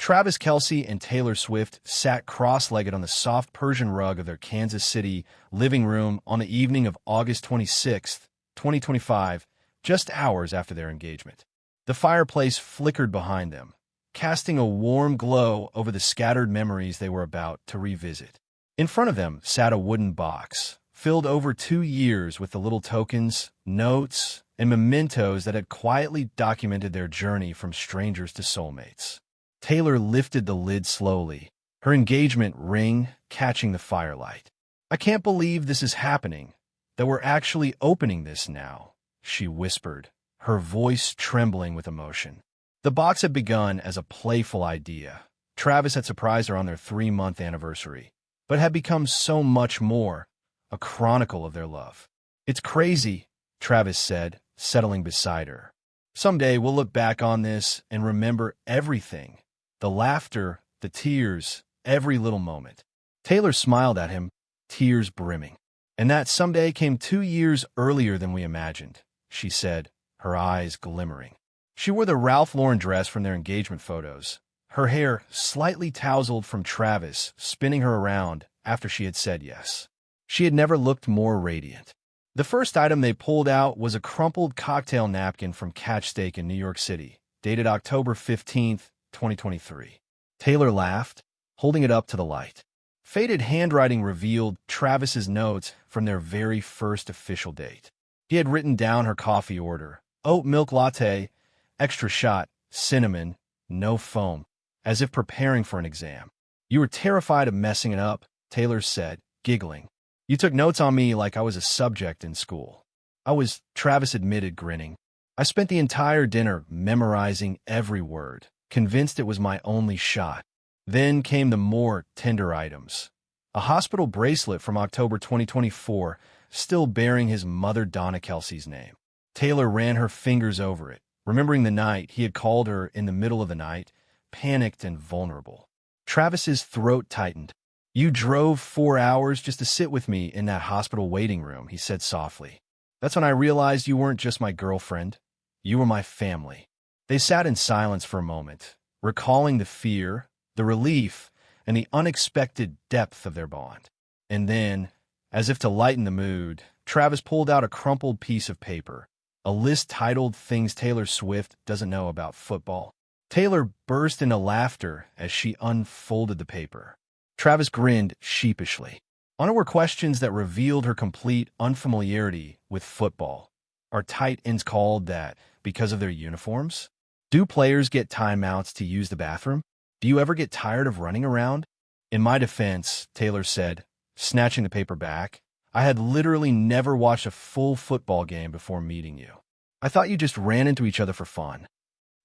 Travis Kelce and Taylor Swift sat cross-legged on the soft Persian rug of their Kansas City living room on the evening of August 26, 2025, just hours after their engagement. The fireplace flickered behind them, casting a warm glow over the scattered memories they were about to revisit. In front of them sat a wooden box, filled over 2 years with the little tokens, notes, and mementos that had quietly documented their journey from strangers to soulmates. Taylor lifted the lid slowly, her engagement ring catching the firelight. "I can't believe this is happening, that we're actually opening this now," she whispered, her voice trembling with emotion. The box had begun as a playful idea. Travis had surprised her on their 3-month anniversary, but had become so much more, a chronicle of their love. "It's crazy," Travis said, settling beside her. "Someday we'll look back on this and remember everything. The laughter, the tears, every little moment." Taylor smiled at him, tears brimming. "And that someday came 2 years earlier than we imagined," she said, her eyes glimmering. She wore the Ralph Lauren dress from their engagement photos, her hair slightly tousled from Travis spinning her around after she had said yes. She had never looked more radiant. The first item they pulled out was a crumpled cocktail napkin from Catch Steak in New York City, dated October 15th, 2023. Taylor laughed, holding it up to the light. Faded handwriting revealed Travis's notes from their very first official date. He had written down her coffee order: oat milk latte, extra shot, cinnamon, no foam, as if preparing for an exam. "You were terrified of messing it up," Taylor said, giggling. "You took notes on me like I was a subject in school." "I was," Travis admitted, grinning. "I spent the entire dinner memorizing every word, convinced it was my only shot." Then came the more tender items. A hospital bracelet from October 2024, still bearing his mother Donna Kelce's name. Taylor ran her fingers over it, remembering the night he had called her in the middle of the night, panicked and vulnerable. Travis's throat tightened. "You drove 4 hours just to sit with me in that hospital waiting room," he said softly. "That's when I realized you weren't just my girlfriend. You were my family." They sat in silence for a moment, recalling the fear, the relief, and the unexpected depth of their bond. And then, as if to lighten the mood, Travis pulled out a crumpled piece of paper, a list titled "Things Taylor Swift Doesn't Know About Football." Taylor burst into laughter as she unfolded the paper. Travis grinned sheepishly. On it were questions that revealed her complete unfamiliarity with football. Are tight ends called that because of their uniforms? Do players get timeouts to use the bathroom? Do you ever get tired of running around? "In my defense," Taylor said, snatching the paper back, "I had literally never watched a full football game before meeting you. I thought you just ran into each other for fun."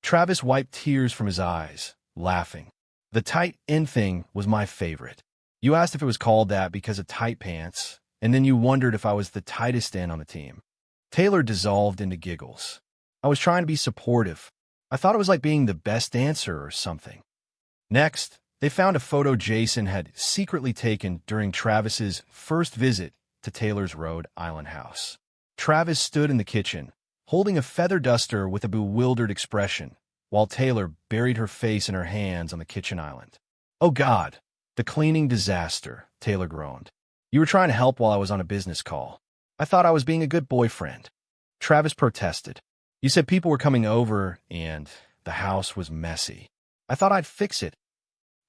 Travis wiped tears from his eyes, laughing. "The tight end thing was my favorite. You asked if it was called that because of tight pants, and then you wondered if I was the tightest end on the team." Taylor dissolved into giggles. "I was trying to be supportive. I thought it was like being the best dancer or something." Next, they found a photo Jason had secretly taken during Travis's first visit to Taylor's Rhode Island house. Travis stood in the kitchen, holding a feather duster with a bewildered expression, while Taylor buried her face in her hands on the kitchen island. "Oh God, the cleaning disaster," Taylor groaned. "You were trying to help while I was on a business call. I thought I was being a good boyfriend." Travis protested. "You said people were coming over and the house was messy. I thought I'd fix it.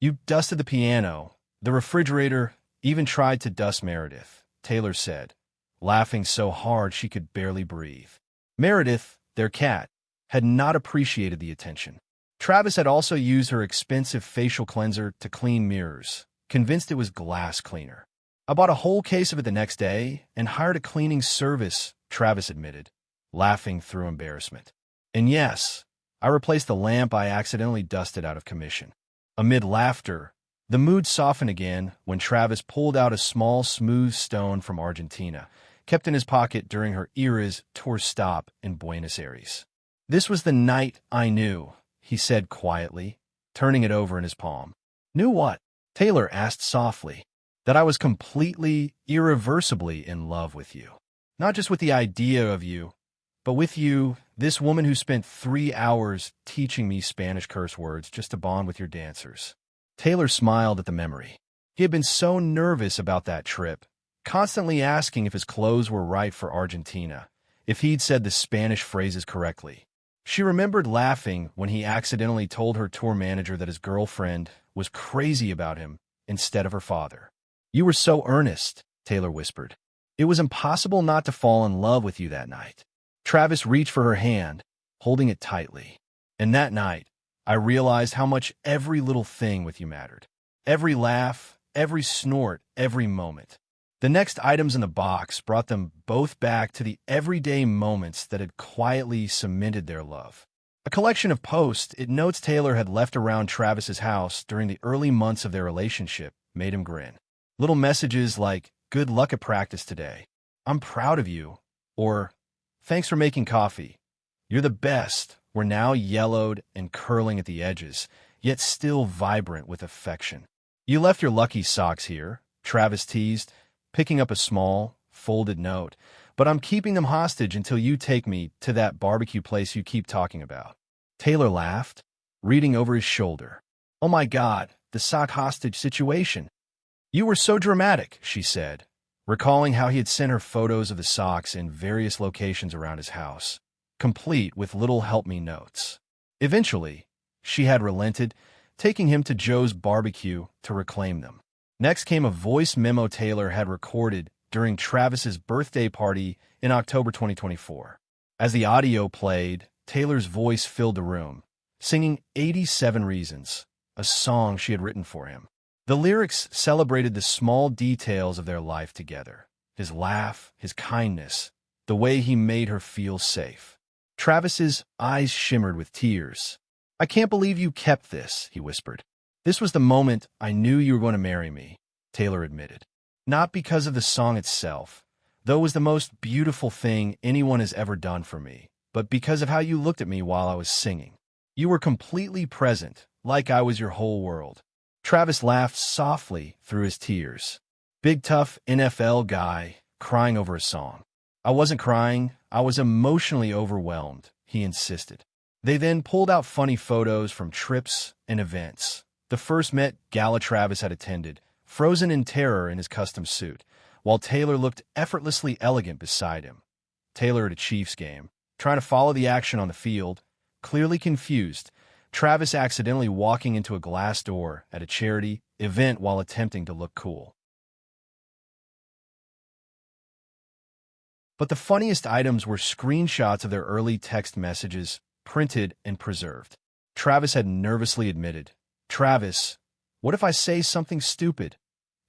You dusted the piano, the refrigerator, even tried to dust Meredith," Taylor said, laughing so hard she could barely breathe. Meredith, their cat, had not appreciated the attention. Travis had also used her expensive facial cleanser to clean mirrors, convinced it was glass cleaner. "I bought a whole case of it the next day and hired a cleaning service," Travis admitted, laughing through embarrassment. "And yes, I replaced the lamp I accidentally dusted out of commission." Amid laughter, the mood softened again when Travis pulled out a small, smooth stone from Argentina, kept in his pocket during her Eras tour stop in Buenos Aires. "This was the night I knew," he said quietly, turning it over in his palm. "Knew what?" Taylor asked softly. "That I was completely, irreversibly in love with you. Not just with the idea of you, but with you, This woman who spent 3 hours teaching me Spanish curse words just to bond with your dancers. Taylor smiled at the memory. He had been so nervous about that trip, constantly asking if his clothes were right for Argentina, if he'd said the Spanish phrases correctly. She remembered laughing when he accidentally told her tour manager that his girlfriend was crazy about him instead of her father. "You were so earnest," Taylor whispered. "It was impossible not to fall in love with you that night." Travis reached for her hand, holding it tightly. "And that night, I realized how much every little thing with you mattered. Every laugh, every snort, every moment." The next items in the box brought them both back to the everyday moments that had quietly cemented their love. A collection of post-it notes Taylor had left around Travis's house during the early months of their relationship made him grin. Little messages like, "Good luck at practice today," "I'm proud of you," or "Thanks for making coffee," "You're the best," were now yellowed and curling at the edges, yet still vibrant with affection. "You left your lucky socks here," Travis teased, picking up a small, folded note, "but I'm keeping them hostage until you take me to that barbecue place you keep talking about." Taylor laughed, reading over his shoulder. "Oh my God, the sock hostage situation." "You were so dramatic," she said, recalling how he had sent her photos of the socks in various locations around his house, complete with little help-me notes. Eventually, she had relented, taking him to Joe's barbecue to reclaim them. Next came a voice memo Taylor had recorded during Travis's birthday party in October 2024. As the audio played, Taylor's voice filled the room, singing 87 Reasons, a song she had written for him. The lyrics celebrated the small details of their life together, his laugh, his kindness, the way he made her feel safe. Travis's eyes shimmered with tears. "I can't believe you kept this," he whispered. "This was the moment I knew you were going to marry me," Taylor admitted. "Not because of the song itself, though it was the most beautiful thing anyone has ever done for me, but because of how you looked at me while I was singing. You were completely present, like I was your whole world." Travis laughed softly through his tears. Big tough NFL guy crying over a song. "I wasn't crying, I was emotionally overwhelmed," he insisted. They then pulled out funny photos from trips and events. The first Met Gala Travis had attended, frozen in terror in his custom suit, while Taylor looked effortlessly elegant beside him. Taylor at a Chiefs game, trying to follow the action on the field, clearly confused, Travis accidentally walking into a glass door at a charity event while attempting to look cool. But the funniest items were screenshots of their early text messages, printed and preserved. Travis had nervously admitted, "Travis, what if I say something stupid?"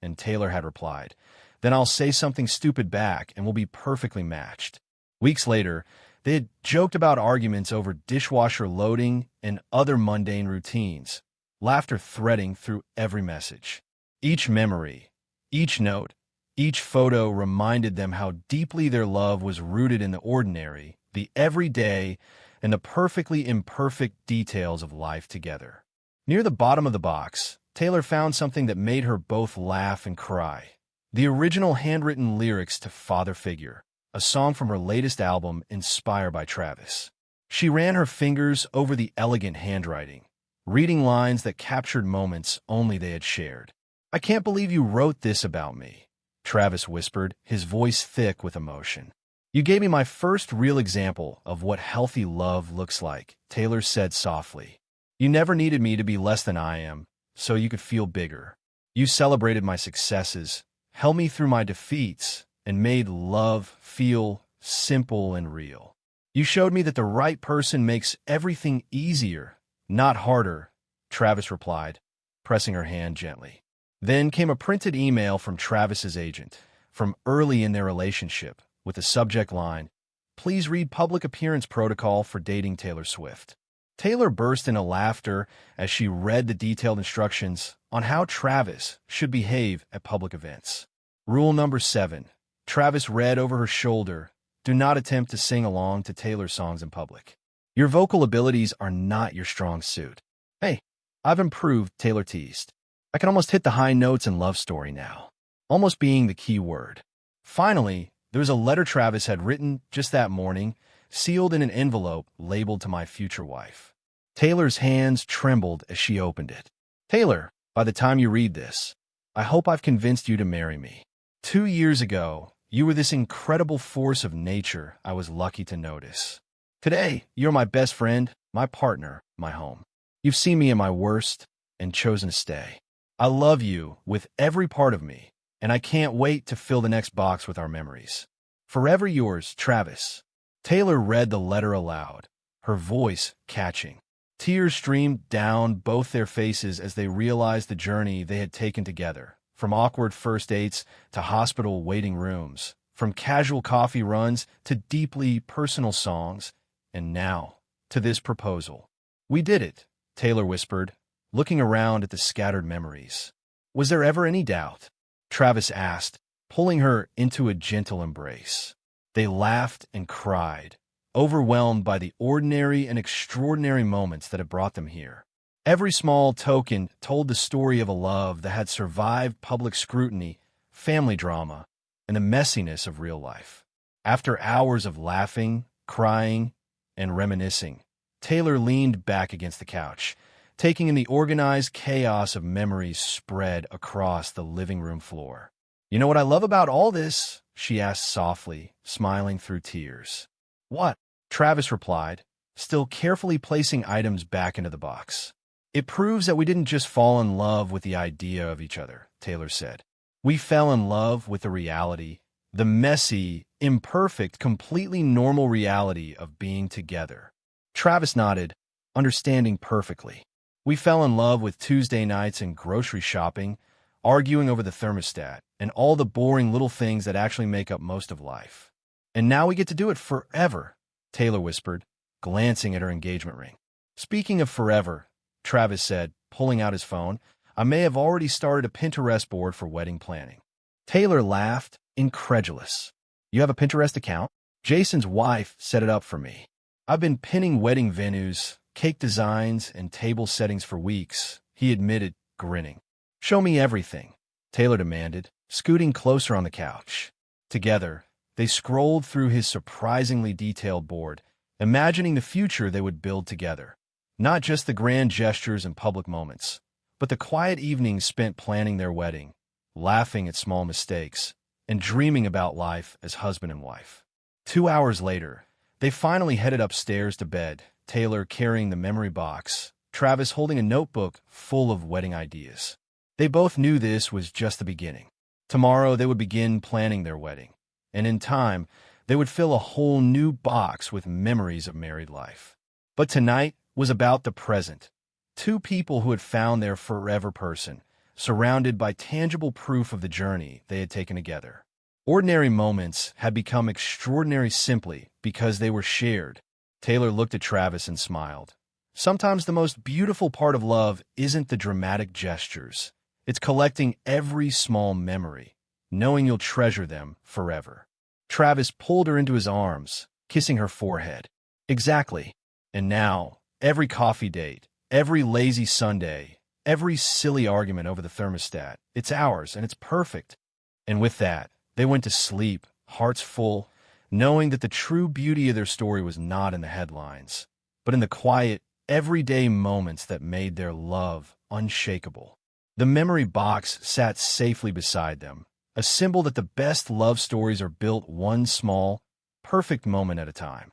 And Taylor had replied, "Then I'll say something stupid back and we'll be perfectly matched." Weeks later, they had joked about arguments over dishwasher loading and other mundane routines, laughter threading through every message. Each memory, each note, each photo reminded them how deeply their love was rooted in the ordinary, the everyday, and the perfectly imperfect details of life together. Near the bottom of the box, Taylor found something that made her both laugh and cry. The original handwritten lyrics to Father Figure, a song from her latest album inspired by Travis. She ran her fingers over the elegant handwriting, reading lines that captured moments only they had shared. "I can't believe you wrote this about me," Travis whispered, his voice thick with emotion. "You gave me my first real example of what healthy love looks like," Taylor said softly. "You never needed me to be less than I am, so you could feel bigger. You celebrated my successes, held me through my defeats, and made love feel simple and real. You showed me that the right person makes everything easier, not harder," Travis replied, pressing her hand gently. Then came a printed email from Travis's agent, from early in their relationship, with the subject line, "Please read public appearance protocol for dating Taylor Swift." Taylor burst into laughter as she read the detailed instructions on how Travis should behave at public events. Rule number 7. Travis read over her shoulder, "Do not attempt to sing along to Taylor's songs in public. Your vocal abilities are not your strong suit." "Hey, I've improved," Taylor teased. "I can almost hit the high notes in Love Story now." Almost being the key word. Finally, there was a letter Travis had written just that morning, sealed in an envelope labeled to my future wife. Taylor's hands trembled as she opened it. Taylor, by the time you read this, I hope I've convinced you to marry me. 2 years ago, you were this incredible force of nature I was lucky to notice. Today, you're my best friend, my partner, my home. You've seen me at my worst and chosen to stay. I love you with every part of me, and I can't wait to fill the next box with our memories. Forever yours, Travis. Taylor read the letter aloud, her voice catching. Tears streamed down both their faces as they realized the journey they had taken together, from awkward first dates to hospital waiting rooms, from casual coffee runs to deeply personal songs, and now to this proposal. We did it, Taylor whispered, looking around at the scattered memories. Was there ever any doubt? Travis asked, pulling her into a gentle embrace. They laughed and cried, overwhelmed by the ordinary and extraordinary moments that had brought them here. Every small token told the story of a love that had survived public scrutiny, family drama, and the messiness of real life. After hours of laughing, crying, and reminiscing, Taylor leaned back against the couch, taking in the organized chaos of memories spread across the living room floor. You know what I love about all this? She asked softly, smiling through tears. What? Travis replied, still carefully placing items back into the box. It proves that we didn't just fall in love with the idea of each other, Taylor said. We fell in love with the reality, the messy, imperfect, completely normal reality of being together. Travis nodded, understanding perfectly. We fell in love with Tuesday nights and grocery shopping, arguing over the thermostat, and all the boring little things that actually make up most of life. And now we get to do it forever, Taylor whispered, glancing at her engagement ring. Speaking of forever, Travis said, pulling out his phone, I may have already started a Pinterest board for wedding planning. Taylor laughed, incredulous. You have a Pinterest account? Jason's wife set it up for me. I've been pinning wedding venues, cake designs, and table settings for weeks, he admitted, grinning. Show me everything, Taylor demanded, scooting closer on the couch. Together, they scrolled through his surprisingly detailed board, imagining the future they would build together. Not just the grand gestures and public moments, but the quiet evenings spent planning their wedding, laughing at small mistakes, and dreaming about life as husband and wife. 2 hours later, they finally headed upstairs to bed, Taylor carrying the memory box, Travis holding a notebook full of wedding ideas. They both knew this was just the beginning. Tomorrow they would begin planning their wedding, and in time, they would fill a whole new box with memories of married life. But tonight was about the present. Two people who had found their forever person, surrounded by tangible proof of the journey they had taken together. Ordinary moments had become extraordinary simply because they were shared. Taylor looked at Travis and smiled. Sometimes the most beautiful part of love isn't the dramatic gestures. It's collecting every small memory, knowing you'll treasure them forever. Travis pulled her into his arms, kissing her forehead. Exactly. And now, every coffee date, every lazy Sunday, every silly argument over the thermostat, it's ours and it's perfect. And with that, they went to sleep, hearts full, knowing that the true beauty of their story was not in the headlines, but in the quiet, everyday moments that made their love unshakable. The memory box sat safely beside them, a symbol that the best love stories are built one small, perfect moment at a time.